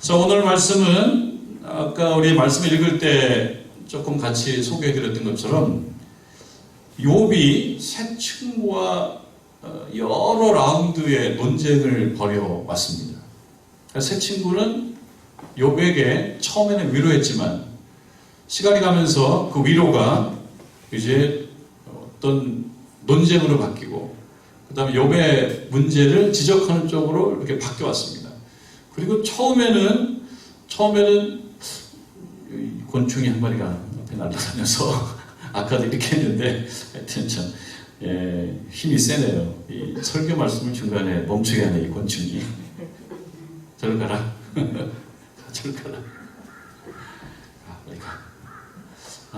자, 오늘 말씀은 아까 우리 말씀 읽을 때 조금 같이 소개해드렸던 것처럼 욥이 세 친구와 여러 라운드의 논쟁을 벌여왔습니다. 세 친구는 욥에게 처음에는 위로했지만 시간이 가면서 그 위로가 이제 어떤 논쟁으로 바뀌고 그 다음에 욥의 문제를 지적하는 쪽으로 이렇게 바뀌어왔습니다. 그리고 처음에는 곤충이 한 마리가 앞에 날아다녀서 아까도 이렇게 했는데 하여튼 참 힘이 세네요. 이 설교 말씀을 중간에 멈추게 하네, 이 곤충이. 저리 가라. 저리 가라.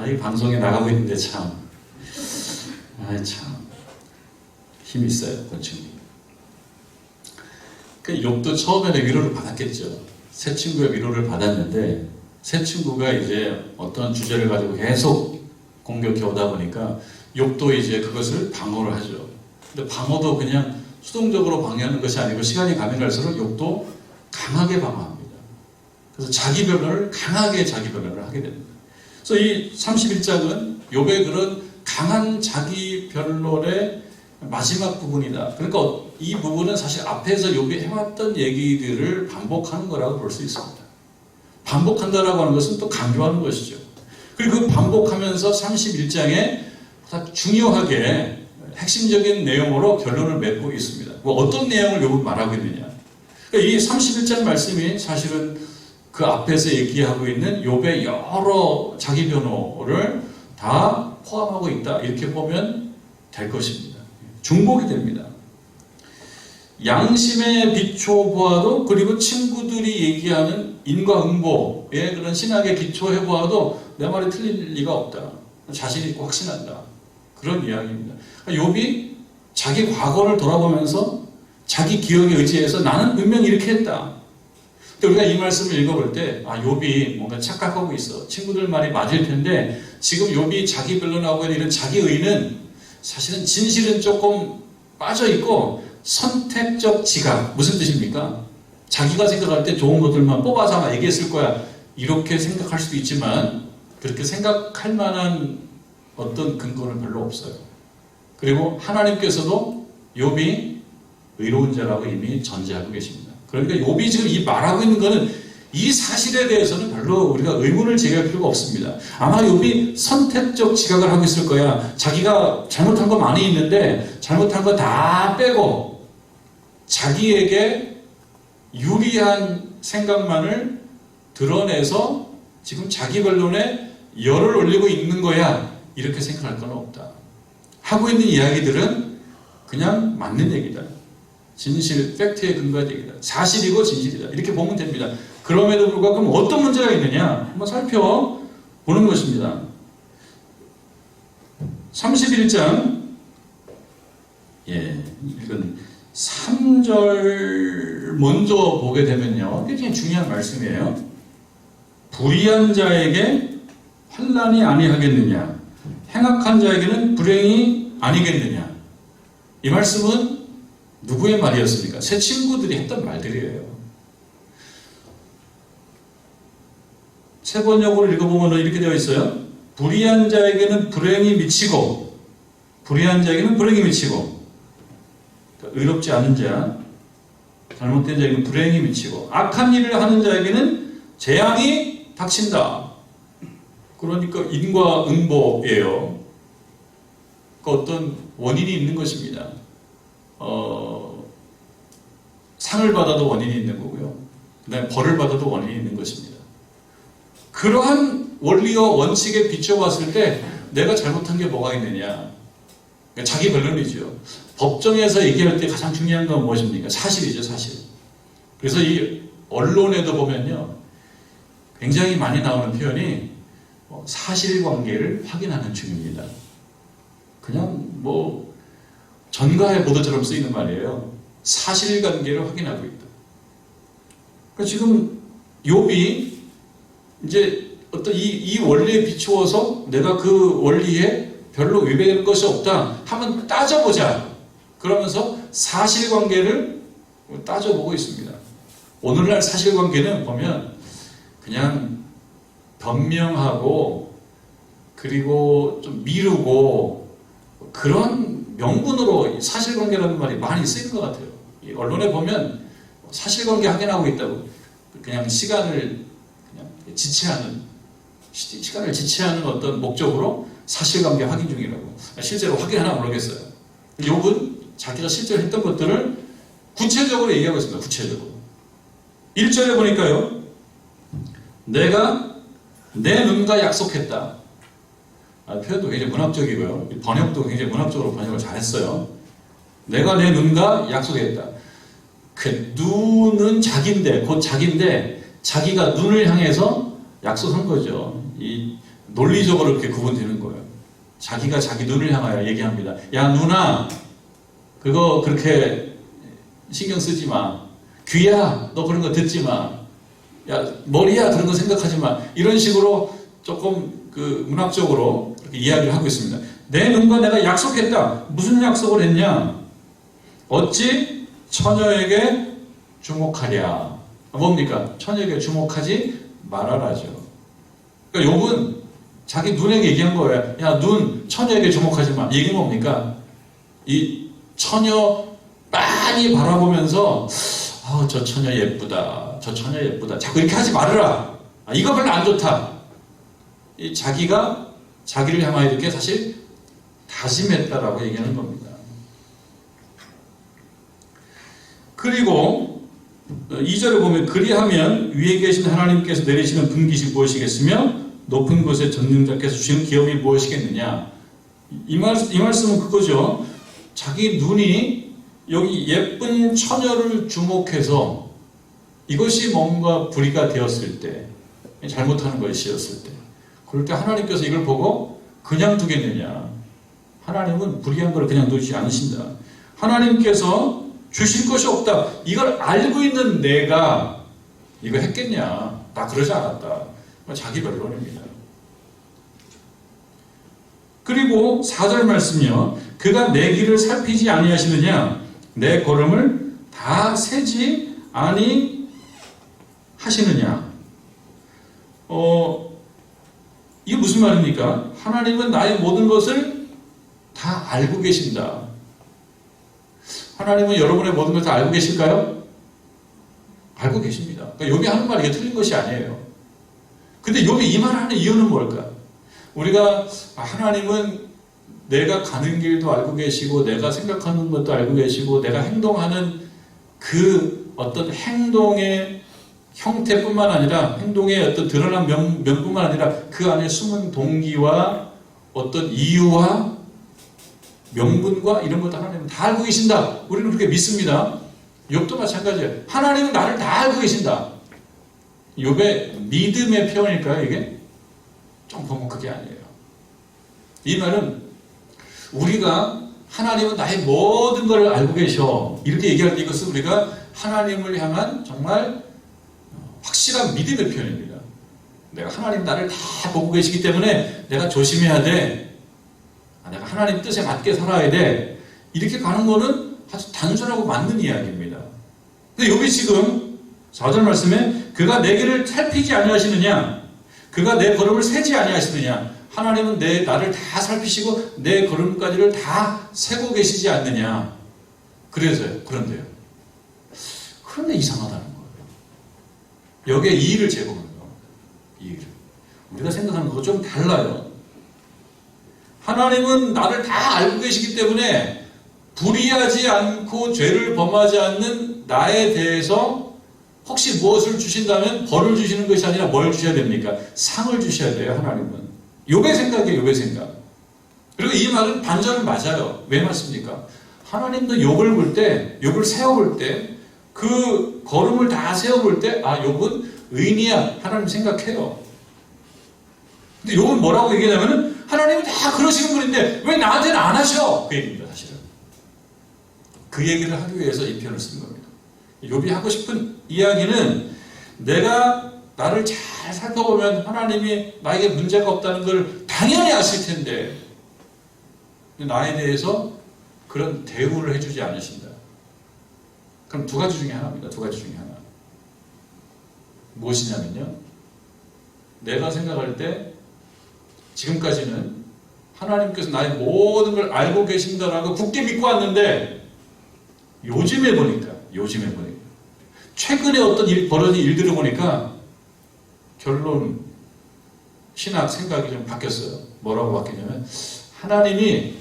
이 방송에 나가고 있는데 참 힘이 세요, 곤충이. 그 욥도 처음에는 위로를 받았겠죠. 새 친구의 위로를 받았는데 새 친구가 이제 어떤 주제를 가지고 계속 공격해 오다 보니까 욥도 이제 그것을 방어를 하죠. 근데 방어도 그냥 수동적으로 방해하는 것이 아니고 시간이 가면 갈수록 욥도 강하게 방어합니다. 그래서 자기 변론을 강하게 자기 변론을 하게 됩니다. 그래서 이 31장은 욥의 그런 강한 자기 변론의 마지막 부분이다. 그러니까 이 부분은 사실 앞에서 욥이 해왔던 얘기들을 반복하는 거라고 볼 수 있습니다. 반복한다라고 하는 것은 또 강조하는 것이죠. 그리고 그 반복하면서 31장에 중요하게 핵심적인 내용으로 결론을 맺고 있습니다. 어떤 내용을 욥은 말하고 있느냐. 그러니까 이 31장 말씀이 사실은 그 앞에서 얘기하고 있는 욥의 여러 자기 변호를 다 포함하고 있다. 이렇게 보면 될 것입니다. 중복이 됩니다. 양심에 비춰 보아도 그리고 친구들이 얘기하는 인과응보의 그런 신학에 기초해 보아도 내 말이 틀릴 리가 없다. 자신 있고 확신한다. 그런 이야기입니다. 욥이 자기 과거를 돌아보면서 자기 기억에 의지해서 나는 분명히 이렇게 했다. 근데 우리가 이 말씀을 읽어볼 때 욥이 뭔가 착각하고 있어. 친구들 말이 맞을 텐데 지금 욥이 자기 변론하고 있는 이런 자기의는 사실은 진실은 조금 빠져있고 선택적 지각. 무슨 뜻입니까? 자기가 생각할 때 좋은 것들만 뽑아서 아마 얘기했을 거야. 이렇게 생각할 수도 있지만 그렇게 생각할 만한 어떤 근거는 별로 없어요. 그리고 하나님께서도 욥이 의로운 자라고 이미 전제하고 계십니다. 그러니까 욥이 지금 이 말하고 있는 거는 이 사실에 대해서는 별로 우리가 의문을 제기할 필요가 없습니다. 아마 욥이 선택적 지각을 하고 있을 거야. 자기가 잘못한 거 많이 있는데 잘못한 거 다 빼고 자기에게 유리한 생각만을 드러내서 지금 자기 변론에 열을 올리고 있는 거야. 이렇게 생각할 건 없다. 하고 있는 이야기들은 그냥 맞는 얘기다. 진실, 팩트에 근거한 얘기다. 사실이고 진실이다. 이렇게 보면 됩니다. 그럼에도 불구하고 그럼 어떤 문제가 있느냐? 한번 살펴보는 것입니다. 31장 이건 3절 먼저 보게 되면요. 굉장히 중요한 말씀이에요. 불의한 자에게 환난이 아니하겠느냐? 행악한 자에게는 불행이 아니겠느냐? 이 말씀은 누구의 말이었습니까? 새 친구들이 했던 말들이에요. 세 번역으로 읽어보면 이렇게 되어 있어요. 불의한 자에게는 불행이 미치고 불의한 자에게는 불행이 미치고 그러니까 의롭지 않은 자, 잘못된 자에게는 불행이 미치고 악한 일을 하는 자에게는 재앙이 닥친다. 그러니까 인과응보예요. 그 어떤 원인이 있는 것입니다. 상을 받아도 원인이 있는 거고요. 그다음에 벌을 받아도 원인이 있는 것입니다. 그러한 원리와 원칙에 비춰봤을 때 내가 잘못한 게 뭐가 있느냐. 그러니까 자기 변론이죠. 법정에서 얘기할 때 가장 중요한 건 무엇입니까? 사실이죠, 사실. 그래서 이 언론에도 보면요. 굉장히 많이 나오는 표현이 사실관계를 확인하는 중입니다. 그냥 전가의 보도처럼 쓰이는 말이에요. 사실관계를 확인하고 있다. 그러니까 지금 욥이 이제 어떤 이 원리에 비추어서 내가 그 원리에 별로 위배되는 것이 없다. 한번 따져보자. 그러면서 사실관계를 따져보고 있습니다. 오늘날 사실관계는 보면 그냥 변명하고 그리고 좀 미루고 그런 명분으로 사실관계라는 말이 많이 쓰이는 것 같아요. 언론에 보면 사실관계 확인하고 있다고 그냥 시간을 그냥 시간을 지체하는 어떤 목적으로 사실관계 확인 중이라고. 실제로 확인하나 모르겠어요. 욥은 자기가 실제로 했던 것들을 구체적으로 얘기하고 있습니다. 구체적으로. 1절에 보니까요. 내가 내 눈과 약속했다. 표현도 굉장히 문학적이고요. 번역도 굉장히 문학적으로 번역을 잘했어요. 내가 내 눈과 약속했다. 그 눈은 자기인데, 곧 자기인데 자기가 눈을 향해서 약속한 거죠. 이 논리적으로 이렇게 구분되는 거예요. 자기가 자기 눈을 향하여 얘기합니다. 야 눈아, 그거 그렇게 신경 쓰지 마. 귀야, 너 그런 거 듣지 마. 야 머리야, 그런 거 생각하지 마. 이런 식으로 조금 그 문학적으로 이렇게 이야기를 하고 있습니다. 내 눈과 내가 약속했다. 무슨 약속을 했냐? 어찌 처녀에게 주목하랴. 뭡니까? 처녀에게 주목하지 말아라죠. 그러니까 욥은 자기 눈에게 얘기한 거예요. 야, 눈, 처녀에게 주목하지 마. 이 얘기는 뭡니까? 이 처녀 많이 바라보면서 저 처녀 예쁘다. 저 처녀 예쁘다. 자꾸 이렇게 하지 말아라. 이거 별로 안 좋다. 이 자기가 자기를 향하여 이렇게 사실 다짐했다라고 얘기하는 겁니다. 그리고 2절에 보면 그리하면 위에 계신 하나님께서 내리시는 분깃이 무엇이겠으며 높은 곳에 전능자께서 주시는 기업이 무엇이겠느냐. 이 말씀은 그거죠. 자기 눈이 여기 예쁜 처녀를 주목해서 이것이 뭔가 불의가 되었을 때, 잘못하는 것이었을 때, 그럴 때 하나님께서 이걸 보고 그냥 두겠느냐. 하나님은 불의한 걸 그냥 두지 않으신다. 하나님께서 주실 것이 없다. 이걸 알고 있는 내가 이거 했겠냐. 나 그러지 않았다. 자기 변론입니다. 그리고 4절 말씀이요. 그가 내 길을 살피지 아니하시느냐. 내 걸음을 다 세지 아니하시느냐. 이게 무슨 말입니까? 하나님은 나의 모든 것을 다 알고 계신다. 하나님은 여러분의 모든 것을 다 알고 계실까요? 알고 계십니다. 그러니까 욥이 하는 말이 이게 틀린 것이 아니에요. 근데 욥이 이 말을 하는 이유는 뭘까? 우리가 하나님은 내가 가는 길도 알고 계시고 내가 생각하는 것도 알고 계시고 내가 행동하는 그 어떤 행동의 형태뿐만 아니라 행동의 어떤 드러난 면뿐만 아니라 그 안에 숨은 동기와 어떤 이유와 명분과 이런 것도 하나님은 다 알고 계신다. 우리는 그렇게 믿습니다. 욥도 마찬가지예요. 하나님은 나를 다 알고 계신다. 욥의 믿음의 표현일까요, 이게? 좀 보면 그게 아니에요. 이 말은 우리가 하나님은 나의 모든 걸 알고 계셔. 이렇게 얘기할 때 이것은 우리가 하나님을 향한 정말 확실한 믿음의 표현입니다. 내가 하나님 나를 다 보고 계시기 때문에 내가 조심해야 돼. 내가 하나님 뜻에 맞게 살아야 돼. 이렇게 가는 거는 아주 단순하고 맞는 이야기입니다. 근데 여기 지금 4절 말씀에 그가 내 길을 살피지 아니하시느냐. 그가 내 걸음을 세지 아니하시느냐. 하나님은 나를 다 살피시고 내 걸음까지를 다 세고 계시지 않느냐. 그래서요. 그런데요. 그런데 이상하다는 거예요. 여기에 이의를 제공하는 거예요. 이의를. 우리가 생각하는 것과 좀 달라요. 하나님은 나를 다 알고 계시기 때문에 불의하지 않고 죄를 범하지 않는 나에 대해서 혹시 무엇을 주신다면 벌을 주시는 것이 아니라 뭘 주셔야 됩니까? 상을 주셔야 돼요. 하나님은. 욥의 생각이에요. 욥의 생각. 그리고 이 말은 반전은 맞아요. 왜 맞습니까? 하나님도 욥을 볼 때, 욥을 세워볼 때, 그 걸음을 다 세워볼 때, 욥은 의인이야. 하나님 생각해요. 근데 욥은 뭐라고 얘기하냐면은 하나님은 다 그러시는 분인데 왜 나한테는 안 하셔? 그 얘기입니다. 사실은. 그 얘기를 하기 위해서 이 표현을 쓴 겁니다. 욥이 하고 싶은 이야기는 내가 나를 잘 살펴보면 하나님이 나에게 문제가 없다는 걸 당연히 아실 텐데 나에 대해서 그런 대우를 해주지 않으신다. 그럼 두 가지 중에 하나입니다. 두 가지 중에 하나. 무엇이냐면요. 내가 생각할 때 지금까지는 하나님께서 나의 모든 걸 알고 계신다라고 굳게 믿고 왔는데 요즘에 보니까 최근에 어떤 벌어진 일들을 보니까 결론 신학 생각이 좀 바뀌었어요. 뭐라고 바뀌냐면 하나님이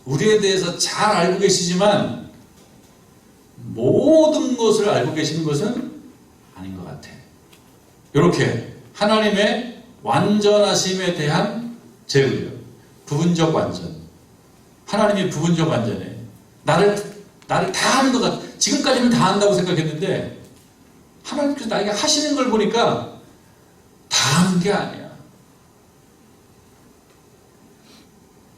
우리에 대해서 잘 알고 계시지만 모든 것을 알고 계시는 것은 아닌 것 같아. 이렇게 하나님의 완전하심에 대한 제의요. 부분적 완전. 하나님이 부분적 완전해. 나를 다 하는 것 같아. 지금까지는 다 한다고 생각했는데 하나님께서 나에게 하시는 걸 보니까 다 하는 게 아니야.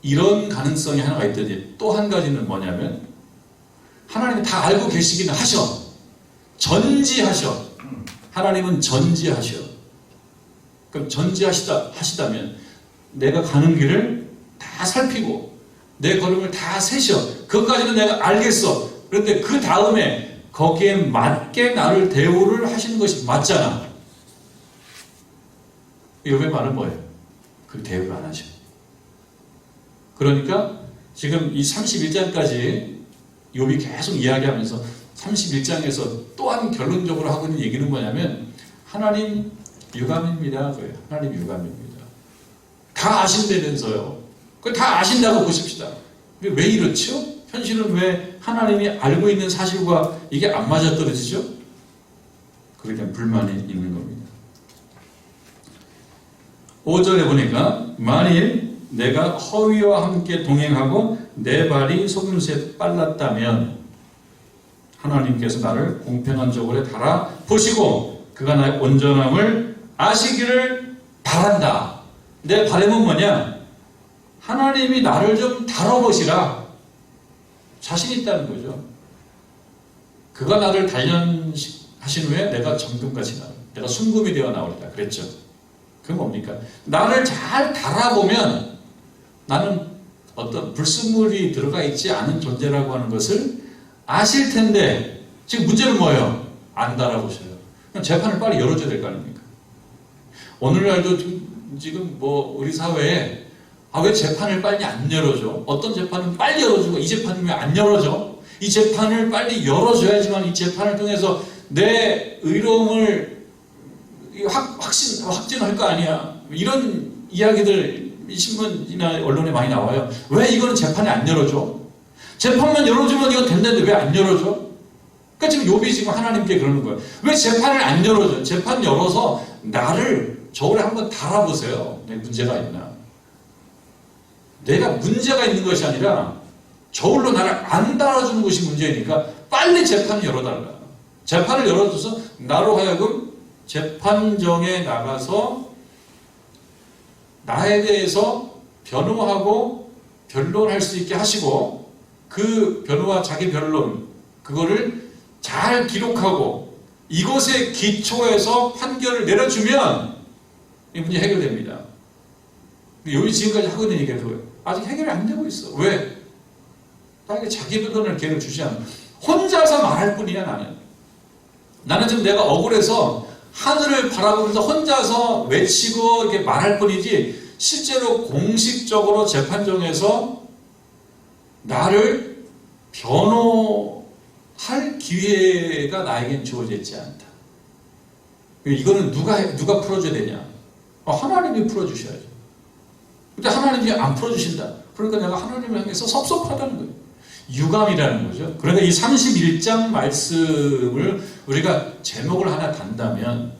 이런 가능성이 하나가 있더니 또 한 가지는 뭐냐면 하나님이 다 알고 계시기는 하셔. 전지하셔. 하나님은 전지하셔. 그럼 전지하시다면 내가 가는 길을 다 살피고 내 걸음을 다 세셔. 그것까지는 내가 알겠어. 그런데 그 다음에 거기에 맞게 나를 대우를 하시는 것이 맞잖아. 욥의 말은 뭐예요? 그 대우를 안 하셔. 그러니까 지금 이 31장까지 욥이 계속 이야기하면서 31장에서 또한 결론적으로 하고 있는 얘기는 뭐냐면 하나님 유감입니다. 그래요. 하나님 유감입니다. 다 아신다면서요. 그걸 다 아신다고 보십시다. 왜 이렇죠? 현실은 왜 하나님이 알고 있는 사실과 이게 안 맞아떨어지죠? 그에 대한 불만이 있는 겁니다. 5절에 보니까 만일 내가 허위와 함께 동행하고 내 발이 속임수에 빨랐다면 하나님께서 나를 공평한 저울에 달아 보시고 그가 나의 온전함을 아시기를 바란다. 내 바람은 뭐냐? 하나님이 나를 좀 다뤄보시라. 자신 있다는 거죠. 그가 나를 단련하신 후에 내가 정금같이 나올, 내가 순금이 되어 나오리다. 그랬죠. 그게 뭡니까? 나를 잘 달아보면 나는 어떤 불순물이 들어가 있지 않은 존재라고 하는 것을 아실 텐데 지금 문제는 뭐예요? 안 달아보셔요. 그럼 재판을 빨리 열어줘야 될 거 아닙니까? 오늘날도 지금 뭐 우리 사회에 왜 재판을 빨리 안 열어줘? 어떤 재판은 빨리 열어주고 이 재판은 왜 안 열어줘? 이 재판을 빨리 열어줘야지만 이 재판을 통해서 내 의로움을 확진할 거 아니야. 이런 이야기들 신문이나 언론에 많이 나와요. 왜 이거는 재판이 안 열어줘? 재판만 열어주면 이거 된다는데 왜 안 열어줘? 그러니까 지금 욥이 지금 하나님께 그러는 거예요. 왜 재판을 안 열어줘? 재판 열어서 나를 저울에 한번 달아보세요. 내 문제가 있나? 내가 문제가 있는 것이 아니라 저울로 나를 안 달아주는 것이 문제니까 빨리 재판을 열어달라. 재판을 열어줘서 나로 하여금 재판정에 나가서 나에 대해서 변호하고 변론할 수 있게 하시고 그 변호와 자기 변론 그거를 잘 기록하고 이것에 기초해서 판결을 내려주면 이 문제 해결됩니다. 욥이 지금까지 하고 있는 얘기가 그거예요. 아직 해결이 안 되고 있어. 왜? 나에게 자기 변론할 기회를 주지 않아. 혼자서 말할 뿐이야 나는. 나는 지금 내가 억울해서 하늘을 바라보면서 혼자서 외치고 이렇게 말할 뿐이지 실제로 공식적으로 재판정에서 나를 변호할 기회가 나에겐 주어져 있지 않다. 이거는 누가 풀어줘야 되냐? 하나님이 풀어주셔야죠. 근데 하나님이 안 풀어주신다. 그러니까 내가 하나님을 향해서 섭섭하다는 거예요. 유감이라는 거죠. 그러니까 이 31장 말씀을 우리가 제목을 하나 단다면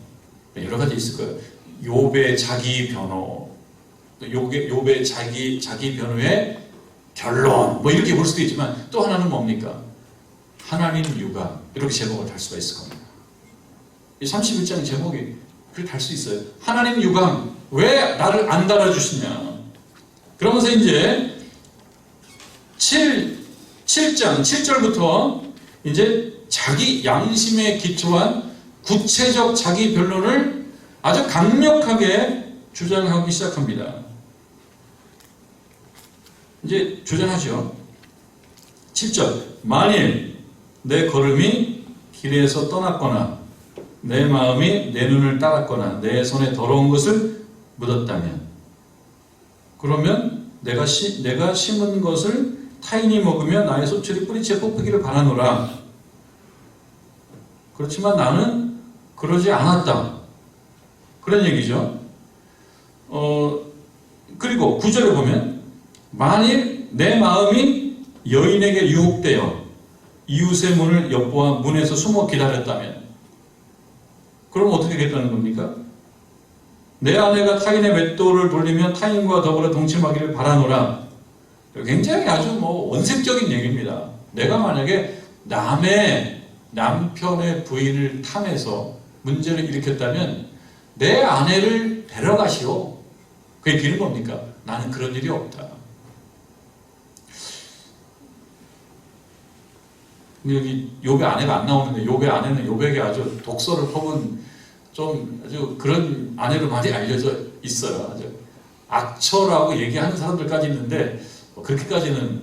여러 가지 있을 거예요. 욥의 자기 변호, 욥의 자기 변호의 결론, 뭐 이렇게 볼 수도 있지만 또 하나는 뭡니까? 하나님 유감, 이렇게 제목을 달 수가 있을 겁니다. 이 31장 제목이 그렇게 달 수 있어요. 하나님 유감, 왜 나를 안 달아주시냐? 그러면서 이제 7장 7절부터 이제 자기 양심에 기초한 구체적 자기 변론을 아주 강력하게 주장하기 시작합니다. 이제 주장하죠. 7절 만일 내 걸음이 길에서 떠났거나 내 마음이 내 눈을 따랐거나 내 손에 더러운 것을 묻었다면, 그러면 내가 심은 것을 타인이 먹으며 나의 소출이 뿌리채 뽑히기를 바라노라. 그렇지만 나는 그러지 않았다. 그런 얘기죠. 그리고 9절에 보면 만일 내 마음이 여인에게 유혹되어 이웃의 문을 엿보아 문에서 숨어 기다렸다면, 그럼 어떻게 되겠다는 겁니까? 내 아내가 타인의 맷돌을 돌리면 타인과 더불어 동침하기를 바라노라. 굉장히 아주 원색적인 얘기입니다. 내가 만약에 남편의 부인을 탐해서 문제를 일으켰다면 내 아내를 데려가시오. 그게 비는 겁니까? 나는 그런 일이 없다. 여기 욥의 아내가 안 나오는데 욥의 아내는 욥에게 아주 독서를 퍼본 좀 아주 그런 아내로 많이 알려져 있어요. 아주 악처라고 얘기하는 사람들까지 있는데 그렇게까지는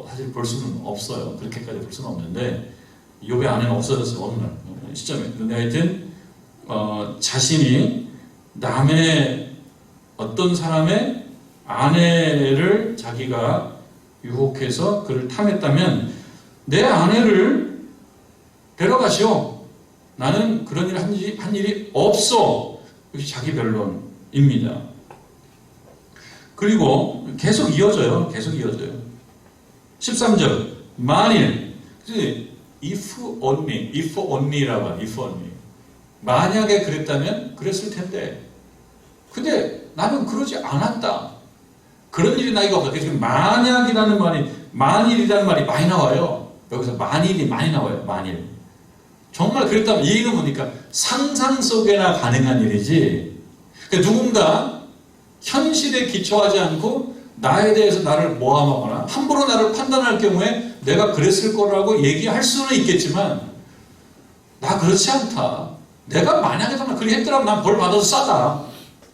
사실 볼 수는 없어요. 그렇게까지 볼 수는 없는데 욥의 아내는 없어졌어요. 어느 날 시점에. 근데 하여튼 자신이 남의 어떤 사람의 아내를 자기가 유혹해서 그를 탐했다면 내 아내를 데려가시오. 나는 그런 일을 한 일이 없어. 이것이 자기 변론입니다. 그리고 계속 이어져요. 13절. 만일, if only라고 하죠. if only. 만약에 그랬다면 그랬을 텐데. 근데 나는 그러지 않았다. 그런 일이 나이가 없다. 그래서 만약이라는 말이, 만일이라는 말이 많이 나와요. 여기서 만일이 많이 나와요. 만일. 정말 그랬다면 이 얘기는 뭡니까? 상상 속에나 가능한 일이지. 그러니까 누군가 현실에 기초하지 않고 나에 대해서 나를 모함하거나 함부로 나를 판단할 경우에 내가 그랬을 거라고 얘기할 수는 있겠지만 나 그렇지 않다. 내가 만약에 그렇게 했더라면 난 벌 받아서 싸다.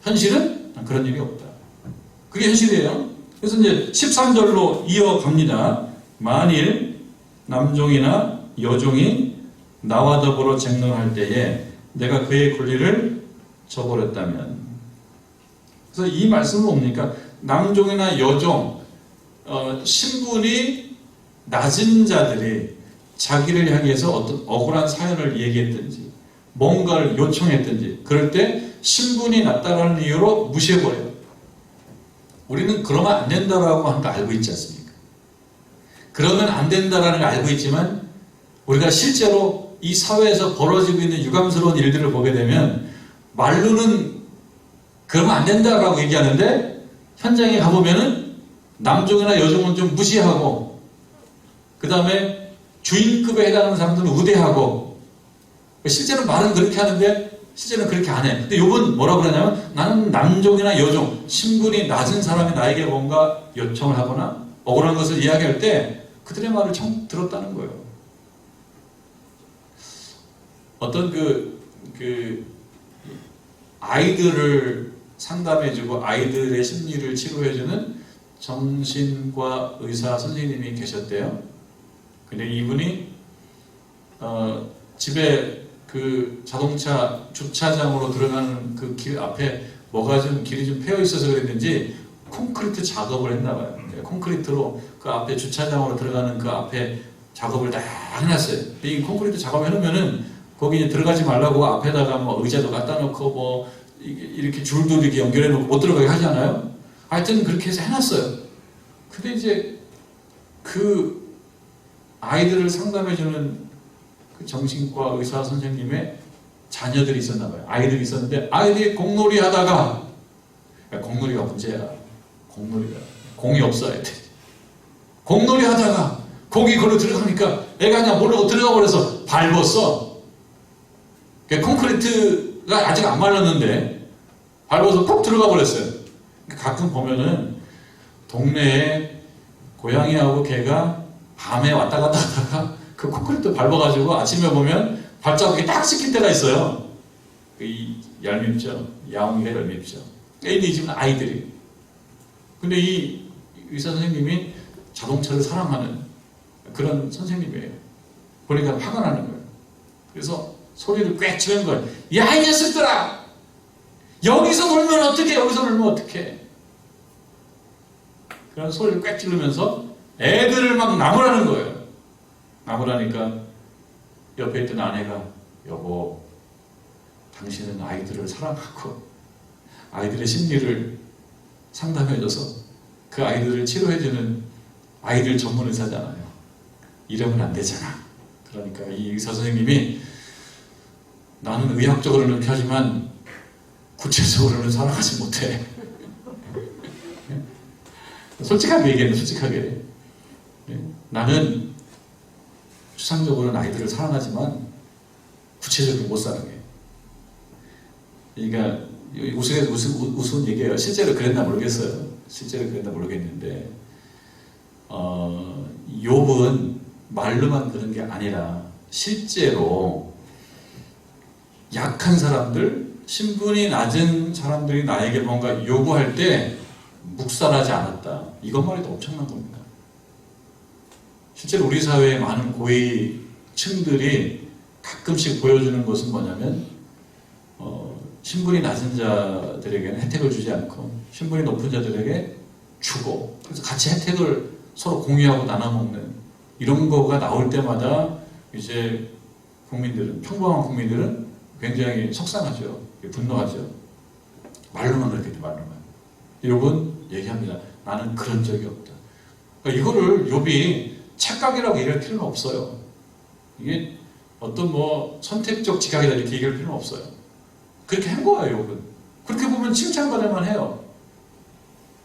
현실은 난 그런 일이 없다. 그게 현실이에요. 그래서 이제 13절로 이어갑니다. 만일 남종이나 여종이 나와 더불어 쟁론할 때에 내가 그의 권리를 저버렸다면. 그래서 이 말씀은 뭡니까? 남종이나 여종, 신분이 낮은 자들이 자기를 향해서 어떤 억울한 사연을 얘기했든지 뭔가를 요청했든지 그럴 때 신분이 낮다는 이유로 무시해버려요. 우리는 그러면 안 된다라고 하는 거 알고 있지 않습니까? 그러면 안 된다라는 걸 알고 있지만 우리가 실제로 이 사회에서 벌어지고 있는 유감스러운 일들을 보게 되면 말로는 그러면 안 된다라고 얘기하는데 현장에 가보면은 남종이나 여종은 좀 무시하고 그 다음에 주인급에 해당하는 사람들은 우대하고 실제로 말은 그렇게 하는데 실제는 그렇게 안 해. 근데 요번 뭐라고 그러냐면 나는 남종이나 여종, 신분이 낮은 사람이 나에게 뭔가 요청을 하거나 억울한 것을 이야기할 때 그들의 말을 들었다는 거예요. 어떤 아이들을 상담해주고 아이들의 심리를 치료해주는 정신과 의사 선생님이 계셨대요. 근데 이분이 집에 그 자동차 주차장으로 들어가는 그 길 앞에 뭐가 좀 길이 좀 패여 있어서 그랬는지 콘크리트 작업을 했나 봐요. 콘크리트로 그 앞에 주차장으로 들어가는 그 앞에 작업을 다 해놨어요. 이 콘크리트 작업 해놓으면은 거기 이제 들어가지 말라고 앞에다가 뭐 의자도 갖다 놓고 뭐 이렇게 줄도 이렇게 연결해 놓고 못 들어가게 하지 않아요? 하여튼 그렇게 해서 해놨어요. 근데 이제 그 아이들을 상담해주는 그 정신과 의사 선생님의 자녀들이 있었나 봐요. 아이들이 있었는데 아이들이 공놀이 하다가 공놀이가 문제야. 공놀이가 공이 없어야 돼. 공놀이 하다가 거기 걸로 들어가니까 애가 그냥 모르고 들어가 버려서 밟았어. 콘크리트가 아직 안 말랐는데 밟아서 푹 들어가 버렸어요. 가끔 보면은 동네에 고양이하고 개가 밤에 왔다 갔다 하다가 그 콘크리트 밟아가지고 아침에 보면 발자국이 딱 찍힐 때가 있어요. 이 얄밉죠. 야옹이가 얄밉죠. 이 집은 아이들이. 근데 이 의사 선생님이 자동차를 사랑하는 그런 선생님이에요. 보니까 화가 나는 거예요. 그래서 소리를 꽥 치는 거예요. 야, 이 녀석들아! 여기서 놀면 어떡해? 여기서 놀면 어떡해? 그런 소리를 꽥 지르면서 애들을 막 나무라는 거예요. 나무라니까 옆에 있던 아내가, 여보, 당신은 아이들을 사랑하고 아이들의 심리를 상담해줘서 그 아이들을 치료해주는 아이들 전문 의사잖아요. 이러면 안 되잖아. 그러니까 이 의사 선생님이, 나는 의학적으로는 이렇게 하지만 구체적으로는 사랑하지 못해. 솔직하게 얘기해요. 솔직하게. 나는 추상적으로는 아이들을 사랑하지만 구체적으로 못 사랑해. 그러니까 우스운 얘기예요. 실제로 그랬나 모르겠어요. 실제로 그랬나 모르겠는데, 욥은 말로만 그런 게 아니라 실제로 약한 사람들, 신분이 낮은 사람들이 나에게 뭔가 요구할 때 묵살하지 않았다. 이것만 해도 엄청난 겁니다. 실제로 우리 사회의 많은 고위층들이 가끔씩 보여주는 것은 뭐냐면, 신분이 낮은 자들에게는 혜택을 주지 않고 신분이 높은 자들에게 주고, 그래서 같이 혜택을 서로 공유하고 나눠먹는 이런 거가 나올 때마다 이제 국민들은, 평범한 국민들은 굉장히 속상하죠. 분노하죠. 말로만 그렇게 돼, 말로만. 욥은 얘기합니다. 나는 그런 적이 없다. 그러니까 이거를 욥이 착각이라고 얘기할 필요는 없어요. 이게 어떤 뭐 선택적 지각이다 이렇게 얘기할 필요는 없어요. 그렇게 한 거예요, 욥은. 그렇게 보면 칭찬받을만 해요.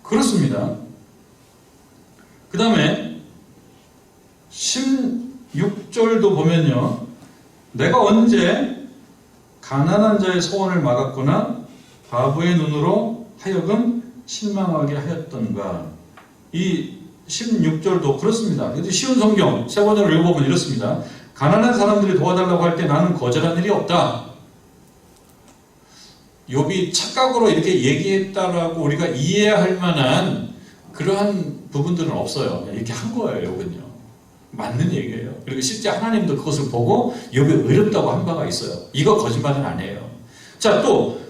그렇습니다. 그 다음에 16절도 보면요, 내가 언제 가난한 자의 소원을 막았거나 바보의 눈으로 하여금 실망하게 하였던가. 이 16절도 그렇습니다. 쉬운 성경 세 번째로 읽어보면 이렇습니다. 가난한 사람들이 도와달라고 할 때 나는 거절한 일이 없다. 욥이 착각으로 이렇게 얘기했다라고 우리가 이해할 만한 그러한 부분들은 없어요. 이렇게 한 거예요, 욥은요. 맞는 얘기예요. 그리고 실제 하나님도 그것을 보고 욥이 어렵다고 한 바가 있어요. 이거 거짓말은 아니에요. 자, 또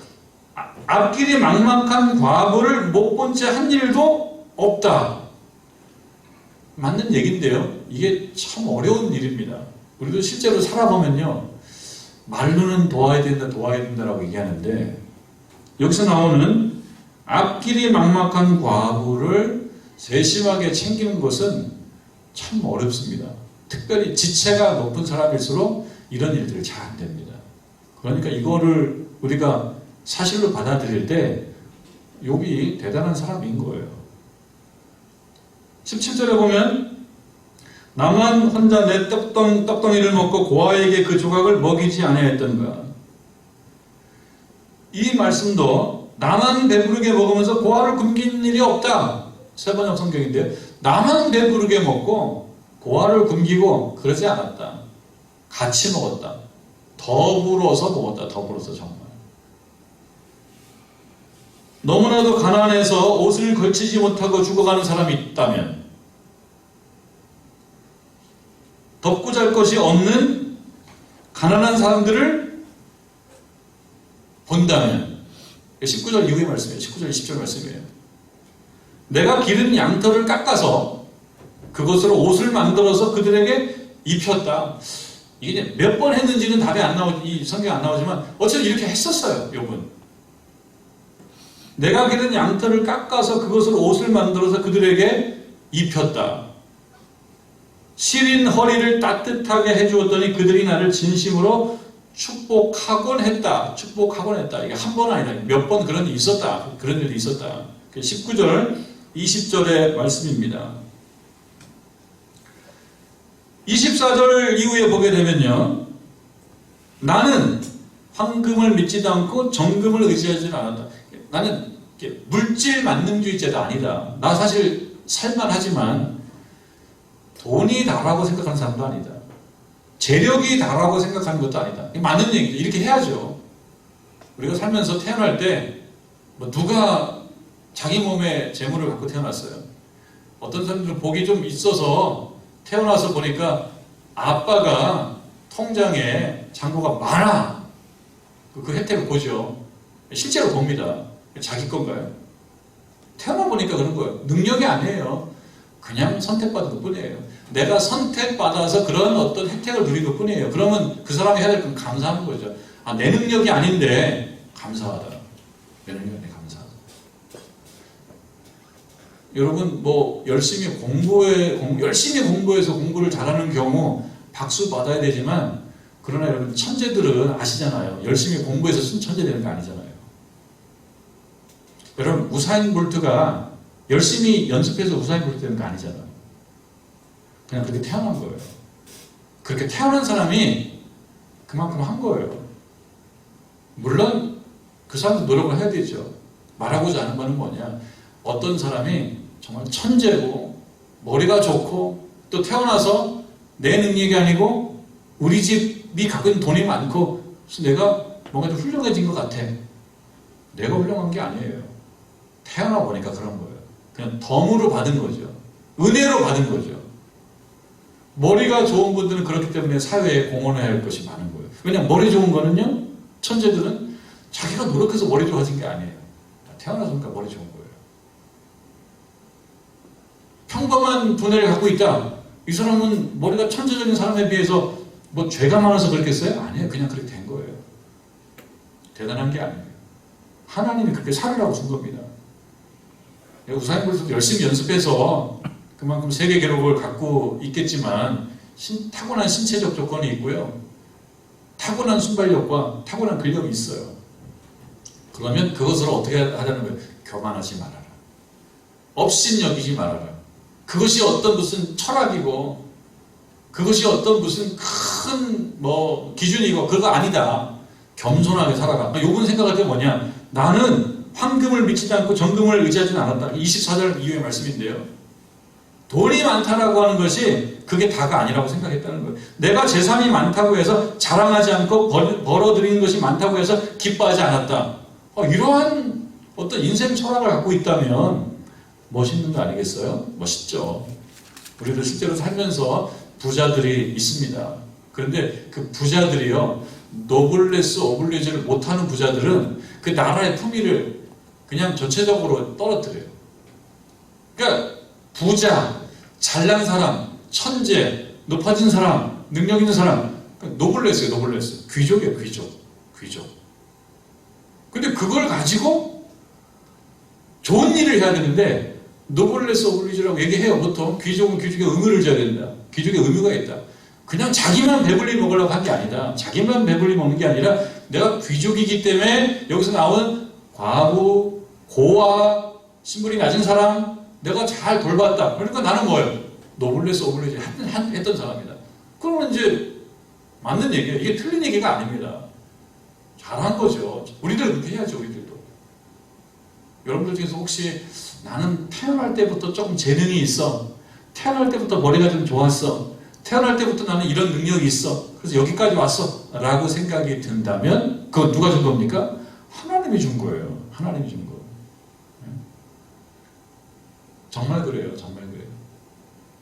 앞길이 막막한 과부를 못 본 채 한 일도 없다. 맞는 얘기인데요. 이게 참 어려운 일입니다. 우리도 실제로 살아보면요, 말로는 도와야 된다, 도와야 된다라고 얘기하는데, 여기서 나오는 앞길이 막막한 과부를 세심하게 챙기는 것은 참 어렵습니다. 특별히 지체가 높은 사람일수록 이런 일들이 잘 안 됩니다. 그러니까 이거를 우리가 사실로 받아들일 때 욥이 대단한 사람인 거예요. 17절에 보면 나만 혼자 내 떡덩이를 먹고 고아에게 그 조각을 먹이지 아니하였던가. 이 말씀도 나만 배부르게 먹으면서 고아를 굶긴 일이 없다. 세번역 성경인데요. 나만 배부르게 먹고 고아를 굶기고 그러지 않았다. 같이 먹었다. 더불어서 먹었다. 더불어서 정말. 너무나도 가난해서 옷을 걸치지 못하고 죽어가는 사람이 있다면, 덮고 잘 것이 없는 가난한 사람들을 본다면, 19절 이후의 말씀이에요. 19절 20절 말씀이에요. 내가 기른 양털을 깎아서 그것으로 옷을 만들어서 그들에게 입혔다. 이게 몇 번 했는지는 답이 안 나오지, 이 성경에 안 나오지만 어쨌든 이렇게 했었어요, 욥은. 내가 기른 양털을 깎아서 그것으로 옷을 만들어서 그들에게 입혔다. 시린 허리를 따뜻하게 해주었더니 그들이 나를 진심으로 축복하곤 했다. 축복하곤 했다. 이게 한 번 아니라 몇 번 그런 일이 있었다. 그런 일이 있었다. 19절, 20절의 말씀입니다. 24절 이후에 보게 되면요, 나는 황금을 믿지도 않고 정금을 의지하지는 않았다. 나는 물질 만능주의자도 아니다. 나 사실 살만하지만 돈이 다라고 생각하는 사람도 아니다. 재력이 다라고 생각하는 것도 아니다. 맞는 얘기죠. 이렇게 해야죠. 우리가 살면서 태어날 때 뭐 누가 자기 몸에 재물을 갖고 태어났어요. 어떤 사람들은 복이 좀 있어서 태어나서 보니까 아빠가 통장에 잔고가 많아. 그 혜택을 보죠. 실제로 봅니다. 자기 건가요? 태어나 보니까 그런 거예요. 능력이 아니에요. 그냥 선택받은 것 뿐이에요. 내가 선택받아서 그런 어떤 혜택을 누린 것 뿐이에요. 그러면 그 사람이 해야 될 건 감사하는 거죠. 아, 내 능력이 아닌데 감사하다. 내 능력이 아닌데 감사하다. 여러분 뭐 열심히 공부해서 공부를 잘하는 경우 박수 받아야 되지만, 그러나 여러분 천재들은 아시잖아요. 열심히 공부해서 천재 되는 거 아니잖아요. 여러분 우사인 볼트가 열심히 연습해서 우사인 볼트 되는 거 아니잖아요. 그냥 그렇게 태어난 거예요. 그렇게 태어난 사람이 그만큼 한 거예요. 물론 그 사람도 노력을 해야 되죠. 말하고자 하는 바는 뭐냐, 어떤 사람이 정말 천재고 머리가 좋고 또 태어나서 내 능력이 아니고 우리 집이 갖고 있는 돈이 많고 그래서 내가 뭔가 좀 훌륭해진 것 같아. 내가 훌륭한 게 아니에요. 태어나 보니까 그런 거예요. 그냥 덤으로 받은 거죠. 은혜로 받은 거죠. 머리가 좋은 분들은 그렇기 때문에 사회에 공헌해야 할 것이 많은 거예요. 왜냐하면 머리 좋은 거는요, 천재들은 자기가 노력해서 머리 좋아진 게 아니에요. 태어나서니까 머리 좋은 거예요. 평범한 두뇌를 갖고 있다. 이 사람은 머리가 천재적인 사람에 비해서 뭐 죄가 많아서 그렇겠어요? 아니에요. 그냥 그렇게 된 거예요. 대단한 게 아니에요. 하나님이 그렇게 살으라고 준 겁니다. 우사인 볼트도 열심히 연습해서 그만큼 세계 기록을 갖고 있겠지만 타고난 신체적 조건이 있고요. 타고난 순발력과 타고난 근력이 있어요. 그러면 그것을 어떻게 하자는 거예요? 교만하지 말아라. 업신여기지 말아라. 그것이 어떤 무슨 철학이고 그것이 어떤 무슨 큰 뭐 기준이고 그거 아니다. 겸손하게 살아라. 요번 생각할 때 뭐냐? 나는 황금을 믿지 않고 정금을 의지하지는 않았다. 24절 이후의 말씀인데요. 돈이 많다라고 하는 것이 그게 다가 아니라고 생각했다는 거예요. 내가 재산이 많다고 해서 자랑하지 않고 벌어들이는 것이 많다고 해서 기뻐하지 않았다. 이러한 어떤 인생 철학을 갖고 있다면 멋있는 거 아니겠어요? 멋있죠. 우리도 실제로 살면서 부자들이 있습니다. 그런데 그 부자들이요, 노블레스 오블리주를 못하는 부자들은 그 나라의 품위를 그냥 전체적으로 떨어뜨려요. 그러니까 부자, 잘난 사람, 천재, 높아진 사람, 능력 있는 사람, 노블레스예요, 노블레스. 귀족이에요, 귀족. 귀족. 근데 그걸 가지고 좋은 일을 해야 되는데 노블레스 오블리주라고 얘기해요. 보통 귀족은 귀족의 의무를 져야 된다. 귀족의 의무가 있다. 그냥 자기만 배불리 먹으려고 한 게 아니다. 자기만 배불리 먹는 게 아니라 내가 귀족이기 때문에 여기서 나온 과부, 고아, 신분이 낮은 사람 내가 잘 돌봤다. 그러니까 나는 뭐예요? 노블레스 오블리주 했던 사람이다. 그러면 이제 맞는 얘기예요. 이게 틀린 얘기가 아닙니다. 잘한 거죠. 우리들 그렇게 해야죠. 우리들도. 여러분들 중에서 혹시 나는 태어날 때부터 조금 재능이 있어. 태어날 때부터 머리가 좀 좋았어. 태어날 때부터 나는 이런 능력이 있어. 그래서 여기까지 왔어. 라고 생각이 든다면 그건 누가 준 겁니까? 하나님이 준 거예요. 하나님이 준 거. 정말 그래요. 정말 그래요.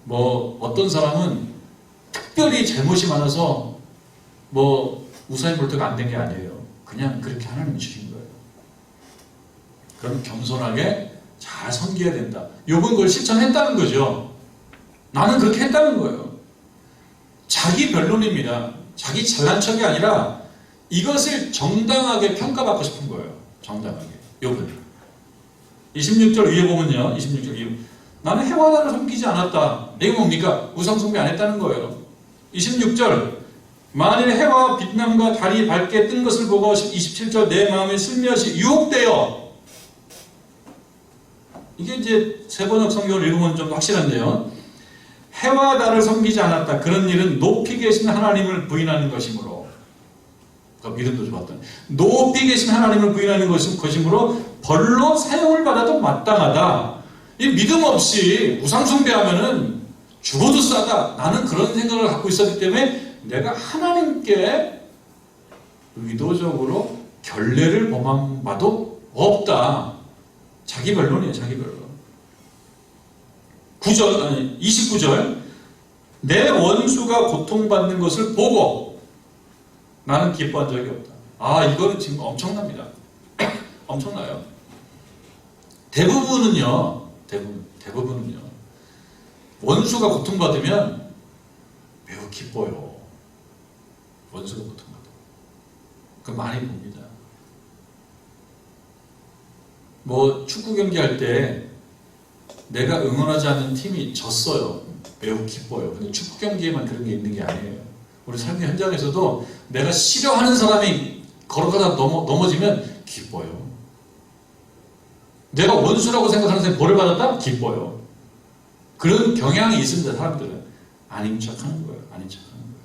뭐 어떤 사람은 특별히 잘못이 많아서 뭐 우사인 볼트가 안 된 게 아니에요. 그냥 그렇게 하나님이 주신 거예요. 그럼 겸손하게 잘 섬겨야 된다. 요번 걸 실천했다는 거죠. 나는 그렇게 했다는 거예요. 자기 변론입니다. 자기 잘난 척이 아니라 이것을 정당하게 평가받고 싶은 거예요. 정당하게. 요번 26절 위에 보면요. 26절 위에 나는 해와다를 섬기지 않았다. 이게 뭡니까? 우상숭배 안 했다는 거예요. 26절 만일 해와 빛남과 달이 밝게 뜬 것을 보고 27절 내 마음에 슬며시 유혹되어 이게 이제 세번역 성경을 읽으면 좀 확실한데요. 해와 달을 섬기지 않았다. 그런 일은 높이 계신 하나님을 부인하는 것이므로 믿음도 좋았던 높이 계신 하나님을 부인하는 것이므로 벌로 사형을 받아도 마땅하다. 이 믿음 없이 우상숭배하면은 죽어도 싸다. 나는 그런 생각을 갖고 있었기 때문에 내가 하나님께 의도적으로 결례를 범한 바도 없다. 자기 변론이에요. 자기 변론. 29절 내 원수가 고통받는 것을 보고 나는 기뻐한 적이 없다. 아, 이거는 지금 엄청납니다. 엄청나요. 대부분은요, 대부분은요, 원수가 고통받으면 매우 기뻐요. 원수가 고통받으면. 그 많이 봅니다. 뭐 축구 경기할 때 내가 응원하지 않는 팀이 졌어요. 매우 기뻐요. 근데 축구 경기에만 그런 게 있는 게 아니에요. 우리 삶의 현장에서도 내가 싫어하는 사람이 걸어가다 넘어지면 기뻐요. 내가 원수라고 생각하는 사람이 벌을 받았다? 기뻐요. 그런 경향이 있습니다. 사람들은. 아닌 척하는 거예요. 아닌 척하는 거예요.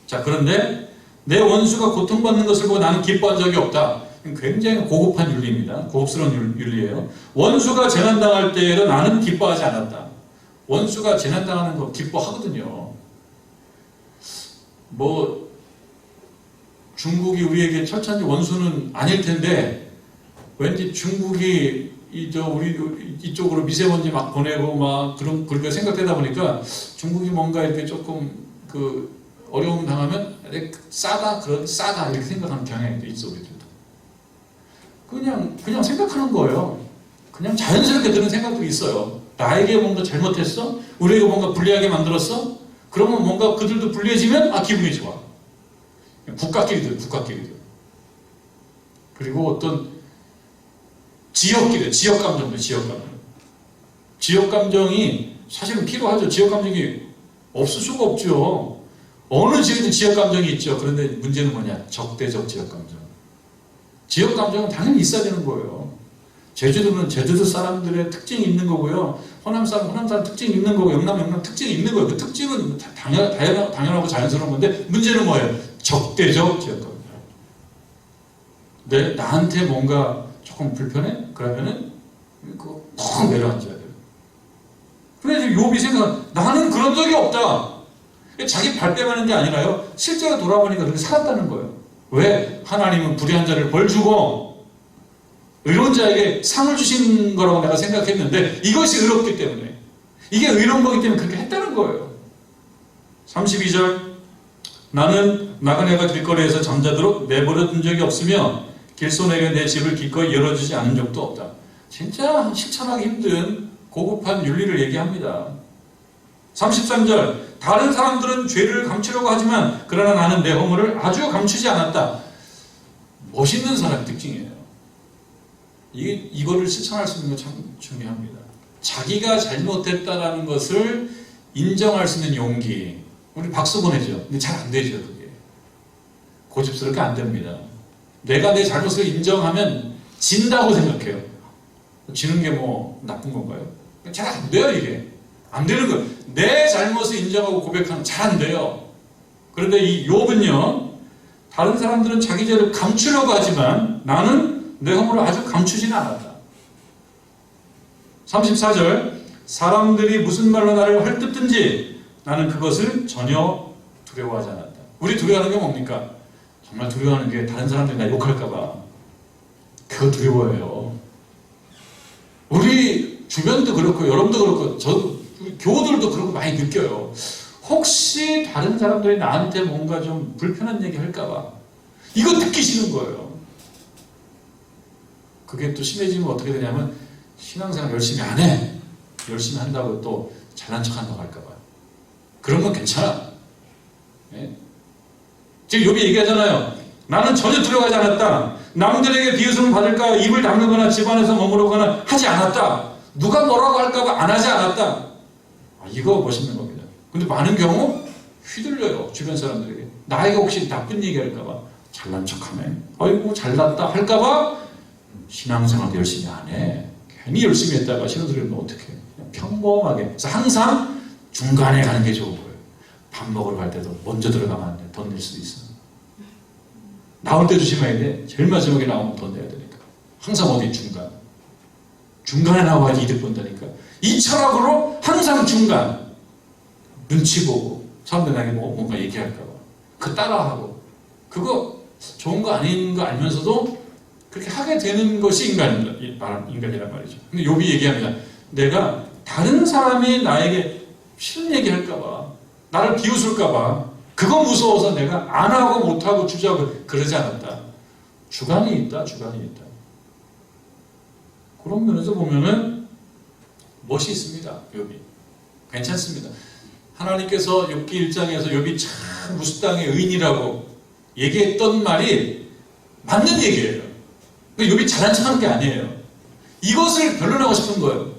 자, 그런데 내 원수가 고통받는 것을 보고 나는 기뻐한 적이 없다. 굉장히 고급한 윤리입니다. 고급스러운 윤리예요. 원수가 재난당할 때에도 나는 기뻐하지 않았다. 원수가 재난당하는 거 기뻐하거든요. 뭐 중국이 우리에게 철천지 원수는 아닐 텐데 왠지 중국이 우리 이쪽으로 미세먼지 막 보내고 막 그렇게 생각되다 보니까 중국이 뭔가 이렇게 조금 어려움 당하면 싸다 이렇게 생각하는 경향이 있어. 우리들도 그냥 생각하는 거예요. 그냥 자연스럽게 드는 생각도 있어요. 나에게 뭔가 잘못했어? 우리에게 뭔가 불리하게 만들었어? 그러면 뭔가 그들도 불리해지면 기분이 좋아. 국가끼리들. 그리고 어떤 지역 감정이 사실은 필요하죠. 지역 감정이 없을 수가 없죠. 어느 지역에도 지역 감정이 있죠. 그런데 문제는 뭐냐? 적대적 지역 감정. 지역 감정은 당연히 있어야 되는 거예요. 제주도는 제주도 사람들의 특징이 있는 거고요. 호남 사람 특징이 있는 거고, 영남 특징이 있는 거예요. 그 특징은 당연하고 자연스러운 건데, 문제는 뭐예요? 적대적 지역 감정. 네, 나한테 뭔가 조금 불편해? 그러면은 확 내려앉아야 돼요. 그래서 욥이 나는 그런 적이 없다. 자기 발뺌하는 게 아니라요. 실제로 돌아보니까 그렇게 살았다는 거예요. 왜? 하나님은 불의한 자를 벌 주고 의로운 자에게 상을 주신 거라고 내가 생각했는데 이것이 의롭기 때문에, 이게 의로운 거기 때문에 그렇게 했다는 거예요. 32절 나는 나그네가 길거리에서 잠자도록 내버려둔 적이 없으며 길손에게 내 집을 기꺼이 열어주지 않은 적도 없다. 진짜 실천하기 힘든 고급한 윤리를 얘기합니다. 33절 다른 사람들은 죄를 감추려고 하지만 그러나 나는 내 허물을 아주 감추지 않았다. 멋있는 사람 특징이에요. 이거를 실천할 수 있는 건 참 중요합니다. 자기가 잘못했다라는 것을 인정할 수 있는 용기. 우리 박수 보내죠. 근데 잘 안 되죠. 그게 고집스럽게 안 됩니다. 내가 내 잘못을 인정하면 진다고 생각해요. 지는 게 뭐 나쁜 건가요? 잘 안 돼요. 이게 안 되는 거예요. 내 잘못을 인정하고 고백하면 잘 안 돼요. 그런데 이 욥은요, 다른 사람들은 자기 죄를 감추려고 하지만 나는 내 허물을 아주 감추지는 않았다. 34절 사람들이 무슨 말로 나를 헐뜯든지 나는 그것을 전혀 두려워하지 않았다. 우리 두려워하는 게 뭡니까? 정말 두려워하는 게 다른 사람들이 나 욕할까봐. 그거 두려워해요. 우리 주변도 그렇고 여러분도 그렇고 저도 교우들도 그렇고 많이 느껴요. 혹시 다른 사람들이 나한테 뭔가 좀 불편한 얘기 할까봐 이거 듣기 싫은 거예요. 그게 또 심해지면 어떻게 되냐면 신앙생활 열심히 안 해. 열심히 한다고 또 잘난 척한다고 할까봐. 그런 건 괜찮아. 네? 지금 욥이 얘기하잖아요. 나는 전혀 두려워하지 않았다. 남들에게 비웃음을 받을까 입을 다물거나 집안에서 머무르거나 하지 않았다. 누가 뭐라고 할까봐 안 하지 않았다. 이거 멋있는 겁니다. 근데 많은 경우 휘둘려요. 주변 사람들에게. 나에게 혹시 나쁜 얘기 할까봐 잘난 척하네. 아이고 잘났다 할까봐 신앙생활도 열심히 안 해. 괜히 열심히 했다가 신경 들으면 어떡해. 그냥 평범하게. 그래서 항상 중간에 가는 게 좋은 거예요. 밥 먹으러 갈 때도 먼저 들어가면 안 돼. 돈 낼 수도 있어. 나올 때 조심해야 돼. 제일 마지막에 나오면 돈 내야 되니까. 항상 어디 중간. 중간에 나와야지 이득 본다니까. 이 철학으로 항상 중간. 눈치 보고 사람들 나에게 뭔가 얘기할까 봐. 그 따라하고. 그거 좋은 거 아닌 거 알면서도 그렇게 하게 되는 것이 인간이란 말이죠. 근데 욥이 얘기합니다. 내가 다른 사람이 나에게 싫은 얘기 할까 봐. 나를 비웃을까 봐. 그거 무서워서 내가 안 하고 못 하고 주저하고 그러지 않았다. 주관이 있다. 주관이 있다. 그런 면에서 보면은 멋이 있습니다. 욥이. 괜찮습니다. 하나님께서 욥기 1장에서 욥이 참 무수땅의 의인이라고 얘기했던 말이 맞는 얘기예요. 욥이 잘난 척하는 게 아니에요. 이것을 변론하고 싶은 거예요.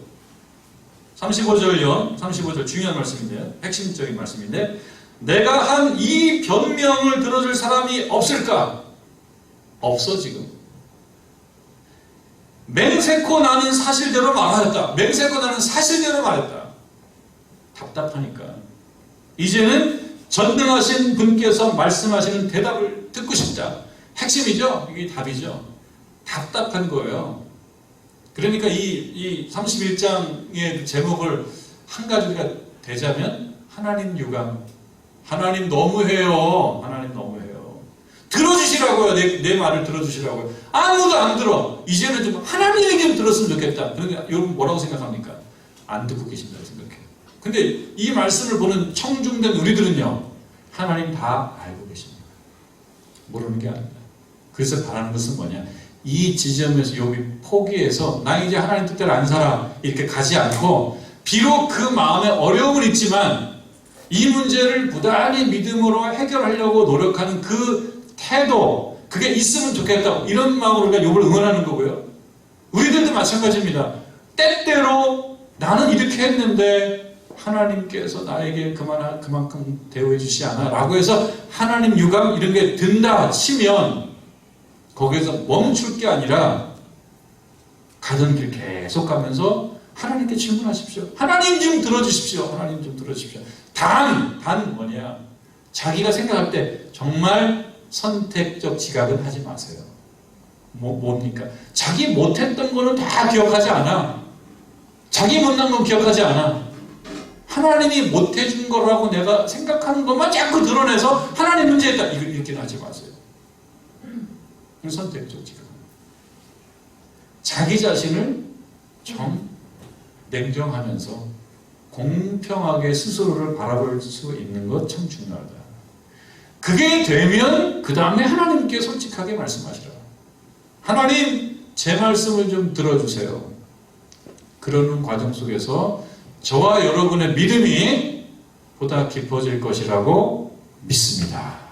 35절요. 35절 중요한 말씀인데요. 핵심적인 말씀인데 내가 한 이 변명을 들어줄 사람이 없을까? 없어 지금. 맹세코 나는 사실대로 말하였다. 맹세코 나는 사실대로 말했다. 답답하니까. 이제는 전능하신 분께서 말씀하시는 대답을 듣고 싶다. 핵심이죠? 이게 답이죠. 답답한 거예요. 그러니까 이 31장의 제목을 한 가지가 되자면 하나님 유감. 하나님 너무해요. 하나님 너무해요. 들어주시라고요. 내 말을 들어주시라고요. 아무도 안 들어. 이제는 좀 하나님 얘기 좀 들었으면 좋겠다. 그러니까 여러분 뭐라고 생각합니까? 안 듣고 계신다고 생각해요. 근데 이 말씀을 보는 청중된 우리들은요. 하나님 다 알고 계십니다. 모르는 게 아닙니다. 그래서 바라는 것은 뭐냐? 이 지점에서 욥이 포기해서 나 이제 하나님 뜻대로 안 살아 이렇게 가지 않고 비록 그 마음에 어려움은 있지만 이 문제를 부단히 믿음으로 해결하려고 노력하는 그 태도 그게 있으면 좋겠다 이런 마음으로 우리가 욥을 응원하는 거고요. 우리들도 마찬가지입니다. 때때로 나는 이렇게 했는데 하나님께서 나에게 그만큼 대우해 주시지 않아 라고 해서 하나님 유감 이런 게 든다 치면 거기에서 멈출 게 아니라 가던 길 계속 가면서 하나님께 질문하십시오. 하나님 좀 들어주십시오. 하나님 좀 들어주십시오. 단 뭐냐? 자기가 생각할 때 정말 선택적 지각은 하지 마세요. 뭡니까? 자기 못했던 거는 다 기억하지 않아. 자기 못난 건 기억하지 않아. 하나님이 못해준 거라고 내가 생각하는 것만 자꾸 드러내서 하나님 문제했다. 이렇게는 하지 마세요. 선택적 지각. 자기 자신을 좀 냉정하면서 공평하게 스스로를 바라볼 수 있는 것 참 중요하다. 그게 되면 그 다음에 하나님께 솔직하게 말씀하시라. 하나님 제 말씀을 좀 들어주세요. 그러는 과정 속에서 저와 여러분의 믿음이 보다 깊어질 것이라고 믿습니다.